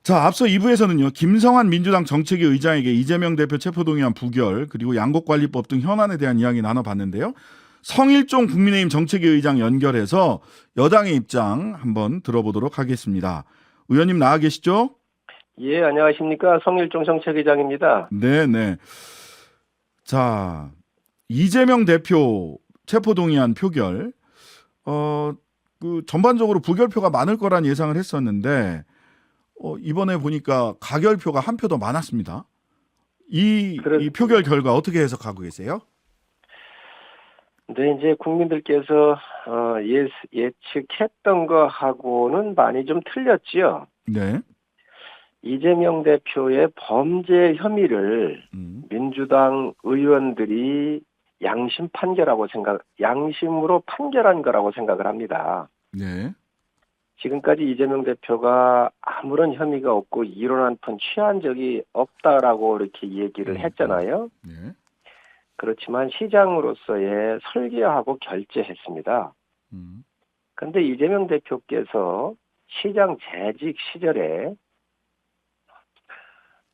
자, 앞서 2부에서는요. 김성환 민주당 정책위 의장에게 이재명 대표 체포동의안 부결 그리고 양곡관리법 등 현안에 대한 이야기 나눠봤는데요. 성일종 국민의힘 정책위 의장 연결해서 여당의 입장 한번 들어보도록 하겠습니다. 의원님 나와 계시죠? 예, 안녕하십니까. 성일종 정책위장입니다. 네네. 자, 이재명 대표 체포동의안 표결. 전반적으로 부결표가 많을 거란 예상을 했었는데 이번에 보니까 가결표가 한 표 더 많았습니다. 이 표결 결과 어떻게 해석하고 계세요? 근데 이제 국민들께서 예측했던 거하고는 많이 좀 틀렸지요. 네. 이재명 대표의 범죄 혐의를 민주당 의원들이 양심으로 판결한 거라고 생각을 합니다. 네. 지금까지 이재명 대표가 아무런 혐의가 없고 이론 한 푼 취한 적이 없다라고 이렇게 얘기를 했잖아요. 네. 그렇지만 시장으로서의 설계하고 결재했습니다. 그런데 이재명 대표께서 시장 재직 시절에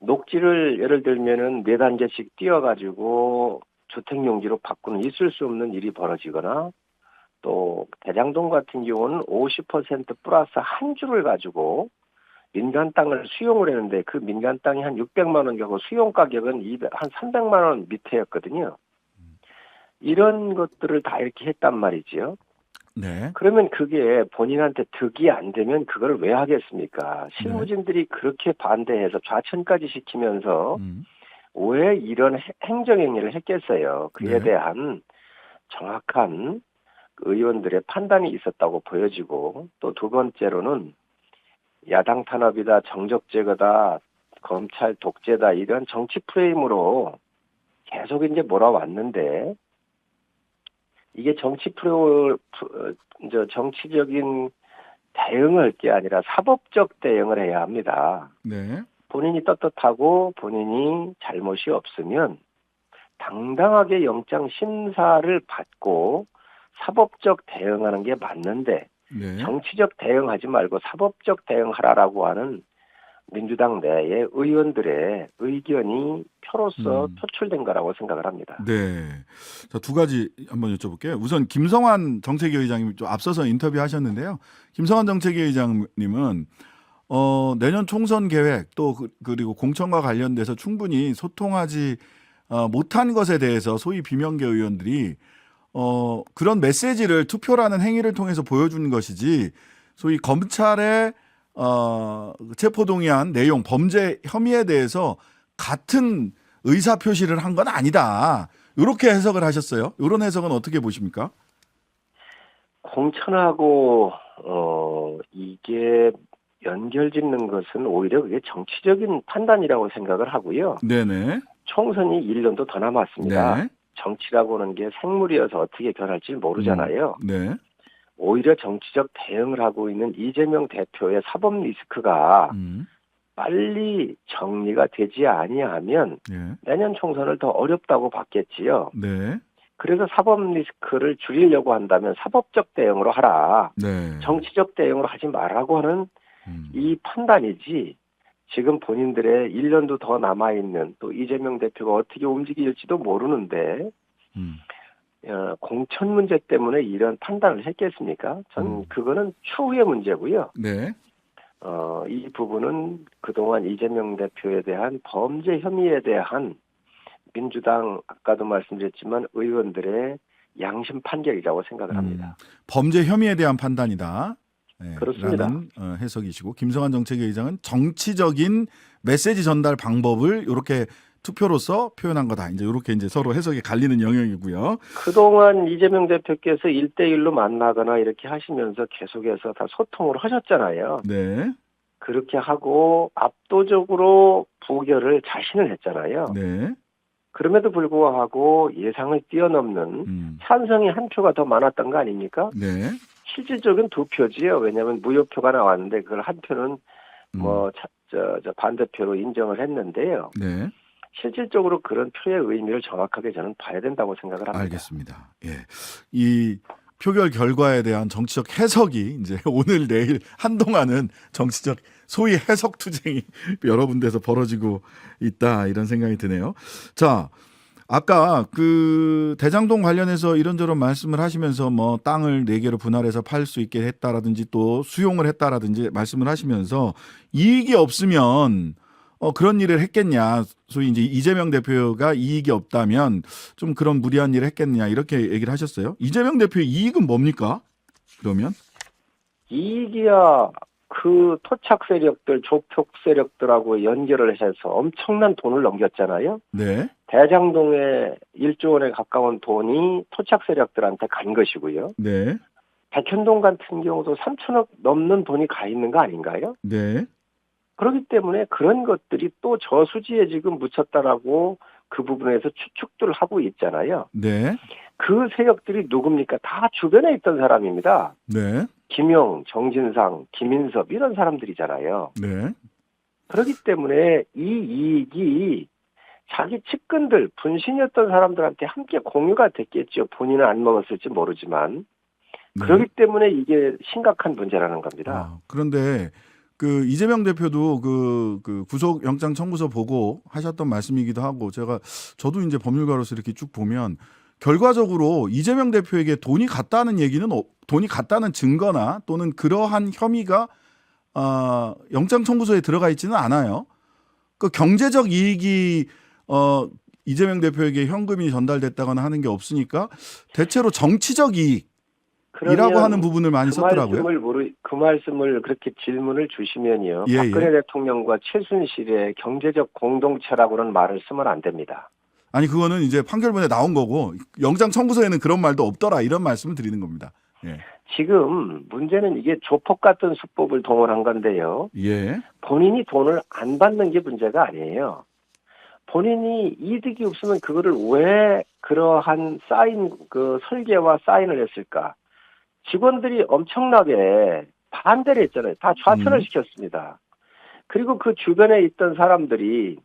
녹지를 예를 들면은 4단계씩 띄어가지고 주택용지로 바꾸는 있을 수 없는 일이 벌어지거나 또 대장동 같은 경우는 50% 플러스 한 주를 가지고 민간 땅을 수용을 했는데 그 민간 땅이 한 600만 원 가고 수용 가격은 한 300만 원 밑에였거든요. 이런 것들을 다 이렇게 했단 말이지요. 네. 그러면 그게 본인한테 득이 안 되면 그걸 왜 하겠습니까? 실무진들이 그렇게 반대해서 좌천까지 시키면서 왜 이런 행정행위를 했겠어요? 그에 네. 대한 정확한 의원들의 판단이 있었다고 보여지고 또 두 번째로는 야당 탄압이다, 정적 제거다, 검찰 독재다 이런 정치 프레임으로 계속 이제 몰아왔는데 이게 정치적인 대응을 할 게 아니라 사법적 대응을 해야 합니다. 네. 본인이 떳떳하고 본인이 잘못이 없으면 당당하게 영장 심사를 받고 사법적 대응하는 게 맞는데 네. 정치적 대응하지 말고 사법적 대응하라라고 하는 민주당 내의 의원들의 의견이 표로서 표출된 거라고 생각을 합니다. 네. 자, 두 가지 한번 여쭤볼게요. 우선 김성환 정책위 의장님이 좀 앞서서 인터뷰하셨는데요. 김성환 정책위 의장님은 내년 총선 계획 또 그리고 공천과 관련돼서 충분히 소통하지 못한 것에 대해서 소위 비명계 의원들이 그런 메시지를 투표라는 행위를 통해서 보여준 것이지 소위 검찰의 체포동의안 내용 범죄 혐의에 대해서 같은 의사 표시를 한 건 아니다. 이렇게 해석을 하셨어요. 이런 해석은 어떻게 보십니까? 공천하고 이게 연결짓는 것은 오히려 그게 정치적인 판단이라고 생각을 하고요. 네네. 총선이 1년도 더 남았습니다. 네. 정치라고 하는 게 생물이어서 어떻게 변할지 모르잖아요. 네. 오히려 정치적 대응을 하고 있는 이재명 대표의 사법 리스크가 빨리 정리가 되지 아니하면 네. 내년 총선을 더 어렵다고 봤겠지요. 네. 그래서 사법 리스크를 줄이려고 한다면 사법적 대응으로 하라. 네. 정치적 대응으로 하지 말라고 하는 이 판단이지 지금 본인들의 1년도 더 남아있는 또 이재명 대표가 어떻게 움직일지도 모르는데 공천 문제 때문에 이런 판단을 했겠습니까? 전 그거는 추후의 문제고요. 네. 이 부분은 그동안 이재명 대표에 대한 범죄 혐의에 대한 민주당 아까도 말씀드렸지만 의원들의 양심 판결이라고 생각을 합니다. 범죄 혐의에 대한 판단이다. 네, 그렇습니다. 라는 해석이시고 김성환 정책위 의장은 정치적인 메시지 전달 방법을 이렇게 투표로서 표현한 거다. 이렇게 서로 해석이 갈리는 영역이고요. 그동안 이재명 대표께서 1대1로 만나거나 이렇게 하시면서 계속해서 다 소통을 하셨잖아요. 네. 그렇게 하고 압도적으로 부결을 자신을 했잖아요. 네. 그럼에도 불구하고 예상을 뛰어넘는 찬성이 한 표가 더 많았던 거 아닙니까? 네. 실질적인 두 표지요. 왜냐하면 무효표가 나왔는데 그걸 한 표는 반대표로 인정을 했는데요. 네. 실질적으로 그런 표의 의미를 정확하게 저는 봐야 된다고 생각을 합니다. 알겠습니다. 예. 이 표결 결과에 대한 정치적 해석이 이제 오늘 내일 한동안은 정치적 소위 해석 투쟁이 여러 군데서 벌어지고 있다 이런 생각이 드네요. 자, 아까 그 대장동 관련해서 이런저런 말씀을 하시면서 뭐 땅을 4개로 분할해서 팔 수 있게 했다라든지 또 수용을 했다라든지 말씀을 하시면서 이익이 없으면 그런 일을 했겠냐. 소위 이제 이재명 대표가 이익이 없다면 좀 그런 무리한 일을 했겠냐 이렇게 얘기를 하셨어요. 이재명 대표의 이익은 뭡니까? 그러면 이익이야 그 토착 세력들, 조폭 세력들하고 연결을 해서 엄청난 돈을 넘겼잖아요. 네, 대장동에 1조 원에 가까운 돈이 토착 세력들한테 간 것이고요. 네, 백현동 같은 경우도 3천억 넘는 돈이 가 있는 거 아닌가요? 네, 그렇기 때문에 그런 것들이 또 저수지에 지금 묻혔다라고 그 부분에서 추측들 하고 있잖아요. 네, 그 세력들이 누굽니까? 다 주변에 있던 사람입니다. 네, 김용, 정진상, 김인섭 이런 사람들이잖아요. 네, 그렇기 때문에 이 이익이 자기 측근들, 분신이었던 사람들한테 함께 공유가 됐겠죠. 본인은 안 먹었을지 모르지만. 네. 그렇기 때문에 이게 심각한 문제라는 겁니다. 그런데 그 이재명 대표도 그 구속 영장 청구서 보고 하셨던 말씀이기도 하고 저도 이제 법률가로서 이렇게 쭉 보면 결과적으로 이재명 대표에게 돈이 갔다는 얘기는 돈이 갔다는 증거나 또는 그러한 혐의가 영장 청구서에 들어가 있지는 않아요. 그 경제적 이익이 이재명 대표에게 현금이 전달됐다거나 하는 게 없으니까 대체로 정치적 이익이라고 하는 부분을 많이 썼더라고요. 그 말씀을 그렇게 질문을 주시면요. 예, 박근혜 예. 대통령과 최순실의 경제적 공동체라고는 말을 쓰면 안 됩니다. 아니 그거는 이제 판결문에 나온 거고 영장 청구서에는 그런 말도 없더라 이런 말씀을 드리는 겁니다. 예. 지금 문제는 이게 조폭 같은 수법을 동원한 건데요. 예. 본인이 돈을 안 받는 게 문제가 아니에요. 본인이 이득이 없으면 그거를 왜 그러한 설계와 사인을 했을까? 직원들이 엄청나게 반대를 했잖아요. 다 좌천을 시켰습니다. 그리고 그 주변에 있던 사람들이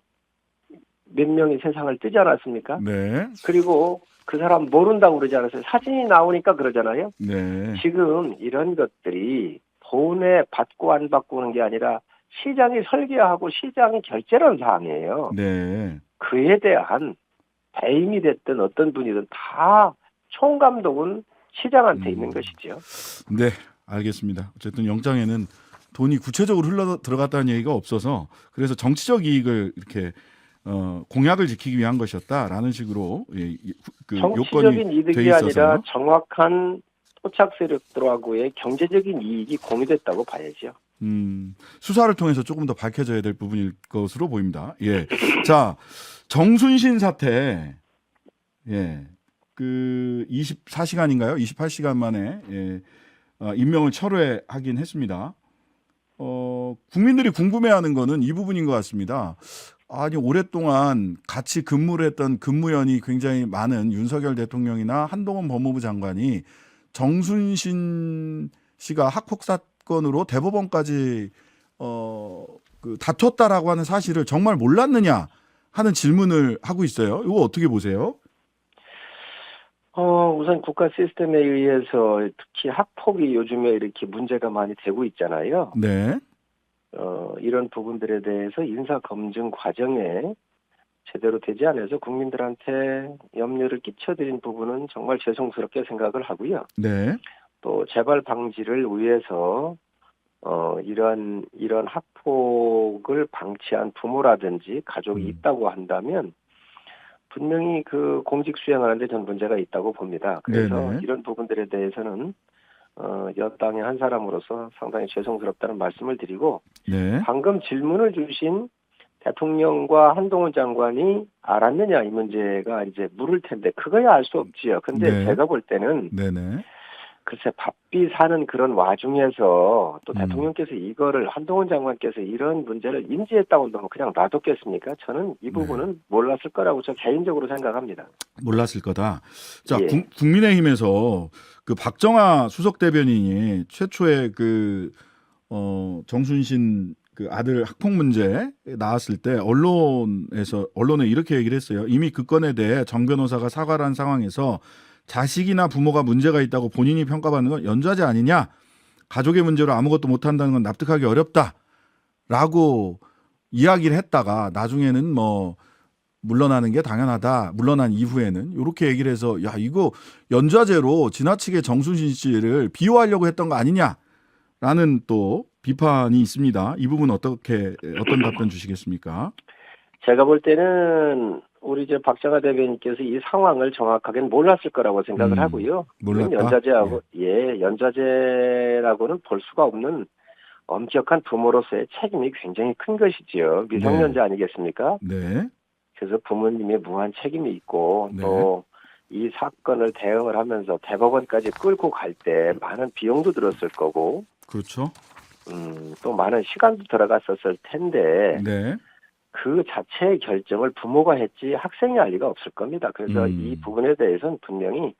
몇 명이 세상을 뜨지 않았습니까? 네. 그리고 그 사람 모른다고 그러지 않았어요. 사진이 나오니까 그러잖아요. 네. 지금 이런 것들이 돈에 받고 안 받고 하는 게 아니라 시장이 설계하고 시장이 결재한 사항이에요. 네. 그에 대한 배임이 됐든 어떤 분이든 다 총감독은 시장한테 있는 것이죠. 네. 알겠습니다. 어쨌든 영장에는 돈이 구체적으로 흘러 들어갔다는 얘기가 없어서 그래서 정치적 이익을 이렇게 공약을 지키기 위한 것이었다라는 식으로 그 정치적인 요건이 이득이 돼 있어서 아니라 정확한 토착 세력들하고의 경제적인 이익이 공유됐다고 봐야죠. 수사를 통해서 조금 더 밝혀져야 될 부분일 것으로 보입니다. 예. 자, 정순신 사태. 예. 그 24시간인가요? 28시간 만에 임명을 철회하긴 했습니다. 국민들이 궁금해하는 거는 이 부분인 것 같습니다. 아니 오랫동안 같이 근무를 했던 근무연이 굉장히 많은 윤석열 대통령이나 한동훈 법무부 장관이 정순신 씨가 학폭 사건으로 대법원까지 다퉜다라고 하는 사실을 정말 몰랐느냐 하는 질문을 하고 있어요. 이거 어떻게 보세요? 우선 국가 시스템에 의해서 특히 학폭이 요즘에 이렇게 문제가 많이 되고 있잖아요. 네. 이런 부분들에 대해서 인사 검증 과정에 제대로 되지 않아서 국민들한테 염려를 끼쳐드린 부분은 정말 죄송스럽게 생각을 하고요. 네. 또 재발 방지를 위해서 이런 학폭을 방치한 부모라든지 가족이 있다고 한다면 분명히 그 공직 수행하는데 전 문제가 있다고 봅니다. 그래서 네네. 이런 부분들에 대해서는 여당의 한 사람으로서 상당히 죄송스럽다는 말씀을 드리고 네. 방금 질문을 주신 대통령과 한동훈 장관이 알았느냐 이 문제가 이제 물을 텐데 그거야 알 수 없지요. 근데 네. 제가 볼 때는 네네. 글쎄 바삐 사는 그런 와중에서 또 대통령께서 이거를 한동훈 장관께서 이런 문제를 인지했다고 한다면 그냥 놔뒀겠습니까? 저는 이 부분은 몰랐을 거라고 저 개인적으로 생각합니다. 몰랐을 거다. 자, 예. 국민의힘에서 그 박정아 수석 대변인이 최초의 정순신 그 아들 학폭 문제 나왔을 때 언론에 이렇게 얘기를 했어요. 이미 그 건에 대해 정 변호사가 사과를 한 상황에서 자식이나 부모가 문제가 있다고 본인이 평가받는 건 연좌제 아니냐? 가족의 문제로 아무것도 못한다는 건 납득하기 어렵다라고 이야기를 했다가 나중에는 뭐 물러나는 게 당연하다. 물러난 이후에는 이렇게 얘기를 해서 야 이거 연좌제로 지나치게 정순신 씨를 비호하려고 했던 거 아니냐라는 또 비판이 있습니다. 이 부분 어떤 답변 주시겠습니까? 제가 볼 때는 우리 이제 박정아 대변인께서 이 상황을 정확하게는 몰랐을 거라고 생각을 하고요. 몰랐다. 연좌제하고 연좌제라고는 볼 수가 없는 엄격한 부모로서의 책임이 굉장히 큰 것이지요. 미성년자 아니겠습니까? 네. 그래서 부모님의 무한 책임이 있고 네. 또 이 사건을 대응을 하면서 대법원까지 끌고 갈 때 많은 비용도 들었을 거고 그렇죠. 또 많은 시간도 들어갔었을 텐데 네. 그 자체의 결정을 부모가 했지 학생이 할 리가 없을 겁니다. 그래서 이 부분에 대해서는 분명히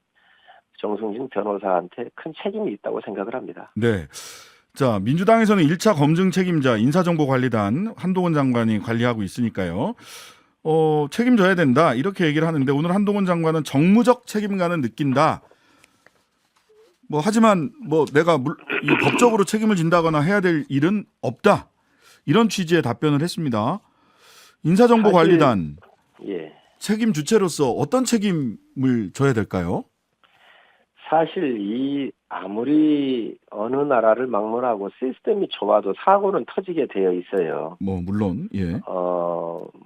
정순신 변호사한테 큰 책임이 있다고 생각을 합니다. 네. 자, 민주당에서는 1차 검증 책임자 인사정보관리단 한동훈 장관이 관리하고 있으니까요. 책임져야 된다 이렇게 얘기를 하는데 오늘 한동훈 장관은 정무적 책임감은 느낀다. 뭐 하지만 뭐 내가 이 법적으로 책임을 진다거나 해야 될 일은 없다. 이런 취지의 답변을 했습니다. 인사정보관리단 책임 주체로서 어떤 책임을 져야 될까요? 사실 이 아무리 어느 나라를 막론하고 시스템이 좋아도 사고는 터지게 되어 있어요. 뭐 물론 예.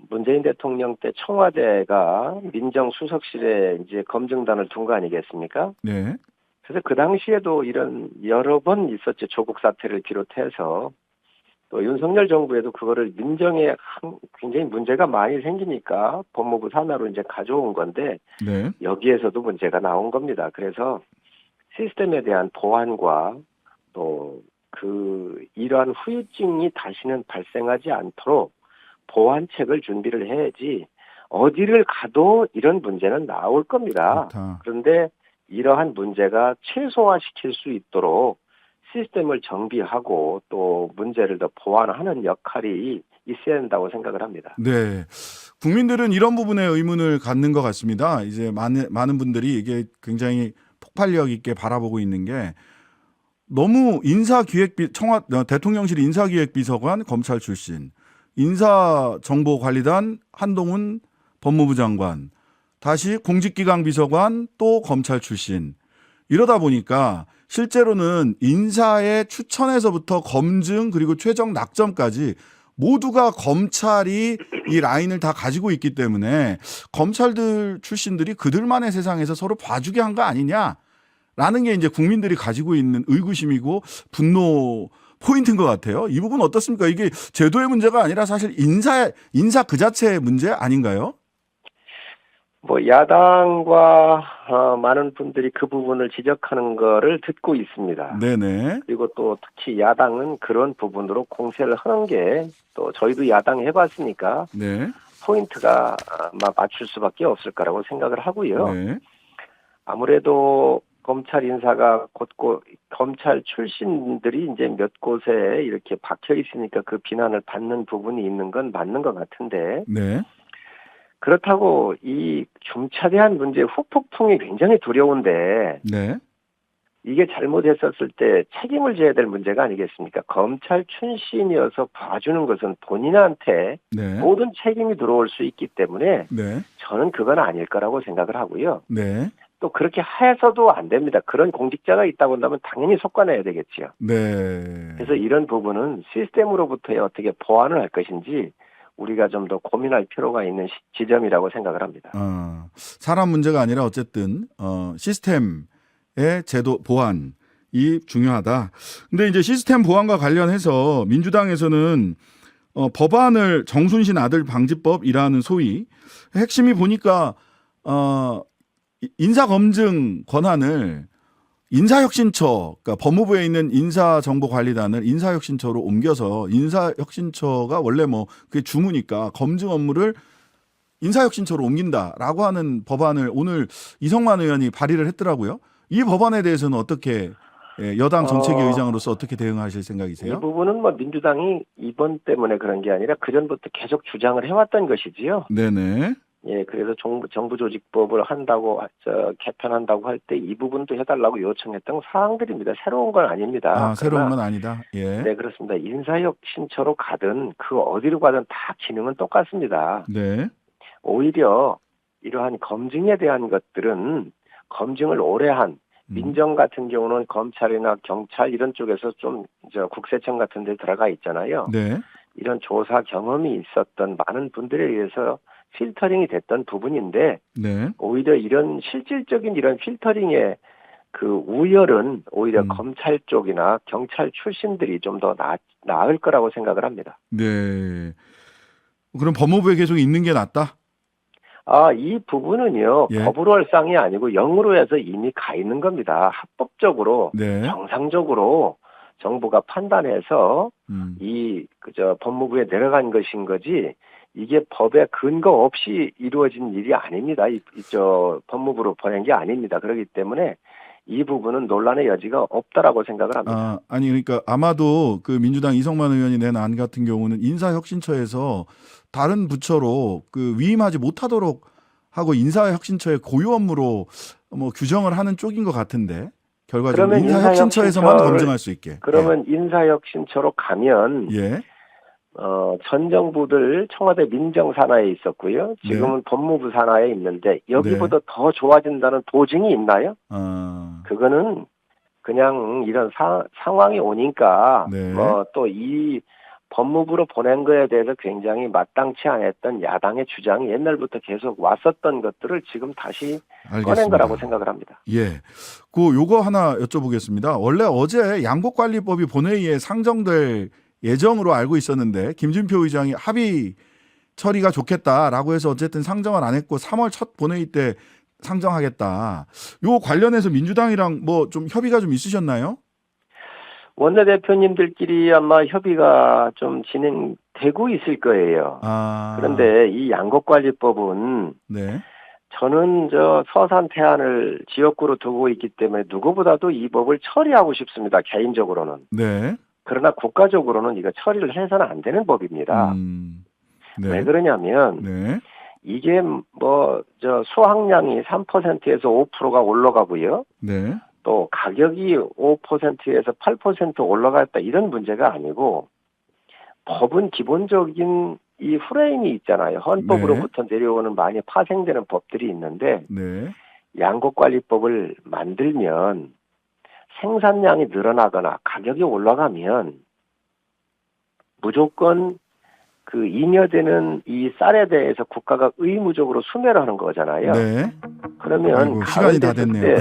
문재인 대통령 때 청와대가 민정수석실에 이제 검증단을 둔 거 아니겠습니까? 네. 그래서 그 당시에도 이런 여러 번 있었죠. 조국 사태를 비롯해서 또 윤석열 정부에도 그거를 민정에 굉장히 문제가 많이 생기니까 법무부 산하로 이제 가져온 건데 네. 여기에서도 문제가 나온 겁니다. 그래서 시스템에 대한 보완과 또 이러한 후유증이 다시는 발생하지 않도록 보완책을 준비를 해야지 어디를 가도 이런 문제는 나올 겁니다. 그렇다. 그런데 이러한 문제가 최소화시킬 수 있도록 시스템을 정비하고 또 문제를 더 보완하는 역할이 있어야 한다고 생각을 합니다. 네. 국민들은 이런 부분에 의문을 갖는 것 같습니다. 이제 많은 분들이 이게 굉장히 폭발력 있게 바라보고 있는 게 너무 대통령실 인사기획비서관 검찰 출신, 인사정보관리단 한동훈 법무부 장관, 다시 공직기강 비서관 또 검찰 출신. 이러다 보니까 실제로는 인사의 추천에서부터 검증 그리고 최종 낙점까지 모두가 검찰이 이 라인을 다 가지고 있기 때문에 검찰들 출신들이 그들만의 세상에서 서로 봐주게 한 거 아니냐라는 게 이제 국민들이 가지고 있는 의구심이고 분노 포인트인 것 같아요. 이 부분 어떻습니까? 이게 제도의 문제가 아니라 사실 인사 그 자체의 문제 아닌가요? 뭐 야당과 많은 분들이 그 부분을 지적하는 거를 듣고 있습니다. 네네. 그리고 또 특히 야당은 그런 부분으로 공세를 하는 게 또 저희도 야당 해봤으니까 네. 포인트가 아마 맞출 수밖에 없을 거라고 생각을 하고요. 네. 아무래도 검찰 인사가 곧고 검찰 출신들이 이제 몇 곳에 이렇게 박혀 있으니까 그 비난을 받는 부분이 있는 건 맞는 것 같은데 네. 그렇다고 이 중차대한 문제 후폭풍이 굉장히 두려운데 네. 이게 잘못했었을 때 책임을 져야 될 문제가 아니겠습니까? 검찰 출신이어서 봐주는 것은 본인한테 네. 모든 책임이 들어올 수 있기 때문에 네. 저는 그건 아닐 거라고 생각을 하고요. 네. 또 그렇게 해서도 안 됩니다. 그런 공직자가 있다고 한다면 당연히 속관해야 되겠지요. 네. 그래서 이런 부분은 시스템으로부터 어떻게 보완을 할 것인지 우리가 좀 더 고민할 필요가 있는 지점이라고 생각을 합니다. 사람 문제가 아니라 어쨌든 시스템의 제도 보완이 중요하다. 근데 이제 시스템 보완과 관련해서 민주당에서는 법안을 정순신 아들 방지법이라는 소위 핵심이 보니까 인사검증 권한을 인사혁신처, 그러니까 법무부에 있는 인사정보관리단을 인사혁신처로 옮겨서 인사혁신처가 원래 뭐 그게 주무니까 검증 업무를 인사혁신처로 옮긴다라고 하는 법안을 오늘 이성만 의원이 발의를 했더라고요. 이 법안에 대해서는 어떻게 여당 정책위 의장으로서 어떻게 대응하실 생각이세요? 이 부분은 뭐 민주당이 이번 때문에 그런 게 아니라 그전부터 계속 주장을 해왔던 것이지요. 네네. 예, 그래서 정부 조직법을 개편한다고 할 때 이 부분도 해달라고 요청했던 사항들입니다. 새로운 건 아닙니다. 새로운 그러나 건 아니다. 예. 네, 그렇습니다. 인사혁신처로 가든 그 어디로 가든 다 기능은 똑같습니다. 네. 오히려 이러한 검증에 대한 것들은 검증을 오래 한 민정 같은 경우는 검찰이나 경찰 이런 쪽에서 좀 국세청 같은 데 들어가 있잖아요. 네. 이런 조사 경험이 있었던 많은 분들에 의해서 필터링이 됐던 부분인데 네. 오히려 이런 실질적인 이런 필터링의 그 우열은 오히려 검찰 쪽이나 경찰 출신들이 좀 더 나을 거라고 생각을 합니다. 네. 그럼 법무부에 계속 있는 게 낫다? 이 부분은요, 예. 법으로 할 상이 아니고 영으로 해서 이미 가 있는 겁니다. 합법적으로, 네. 정상적으로 정부가 판단해서 법무부에 내려간 것인 거지, 이게 법에 근거 없이 이루어진 일이 아닙니다. 법무부로 보낸 게 아닙니다. 그렇기 때문에 이 부분은 논란의 여지가 없다라고 생각을 합니다. 아니 그러니까 아마도 그 민주당 이성만 의원이 낸 안 같은 경우는 인사혁신처에서 다른 부처로 그 위임하지 못하도록 하고 인사혁신처의 고유 업무로 뭐 규정을 하는 쪽인 것 같은데 결과적으로 그러면 인사혁신처에서만 검증할 수 있게. 그러면 인사혁신처로 가면 예. 전 정부들 청와대 민정산하에 있었고요. 지금은 법무부 산하에 있는데 여기보다 더 좋아진다는 보증이 있나요? 그거는 그냥 이런 상황이 오니까 또 이 법무부로 보낸 거에 대해서 굉장히 마땅치 않았던 야당의 주장이 옛날부터 계속 왔었던 것들을 지금 다시 알겠습니다. 꺼낸 거라고 생각을 합니다. 예. 요거 하나 여쭤보겠습니다. 원래 어제 양곡관리법이 본회의에 상정될 예정으로 알고 있었는데 김진표 의장이 합의 처리가 좋겠다라고 해서 어쨌든 상정을 안 했고 3월 첫 본회의 때 상정하겠다. 요 관련해서 민주당이랑 뭐 좀 협의가 좀 있으셨나요? 원내대표님들끼리 아마 협의가 좀 진행되고 있을 거예요. 그런데 이 양곡관리법은 저는 서산 태안을 지역구로 두고 있기 때문에 누구보다도 이 법을 처리하고 싶습니다. 개인적으로는. 네. 그러나 국가적으로는 이거 처리를 해서는 안 되는 법입니다. 왜 그러냐면 이게 수확량이 3%에서 5%가 올라가고요. 또 가격이 5%에서 8% 올라갔다 이런 문제가 아니고 법은 기본적인 이 프레임이 있잖아요. 헌법으로부터 내려오는 많이 파생되는 법들이 있는데 양곡관리법을 만들면 생산량이 늘어나거나 가격이 올라가면 무조건 그 잉여되는 이 쌀에 대해서 국가가 의무적으로 수매를 하는 거잖아요. 그러면 시간이 다 됐네요.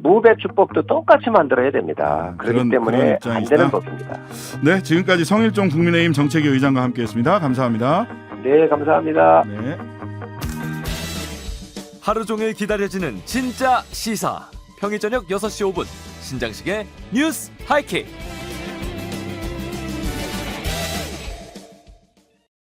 무배추법도 똑같이 만들어야 됩니다. 그렇기 때문에 안 되는 법입니다. 네, 지금까지 성일종 국민의힘 정책위 의장과 함께했습니다. 감사합니다. 네, 감사합니다. 네. 하루 종일 기다려지는 진짜 시사. 평일 저녁 6시 5분 신장식의 뉴스 하이킥.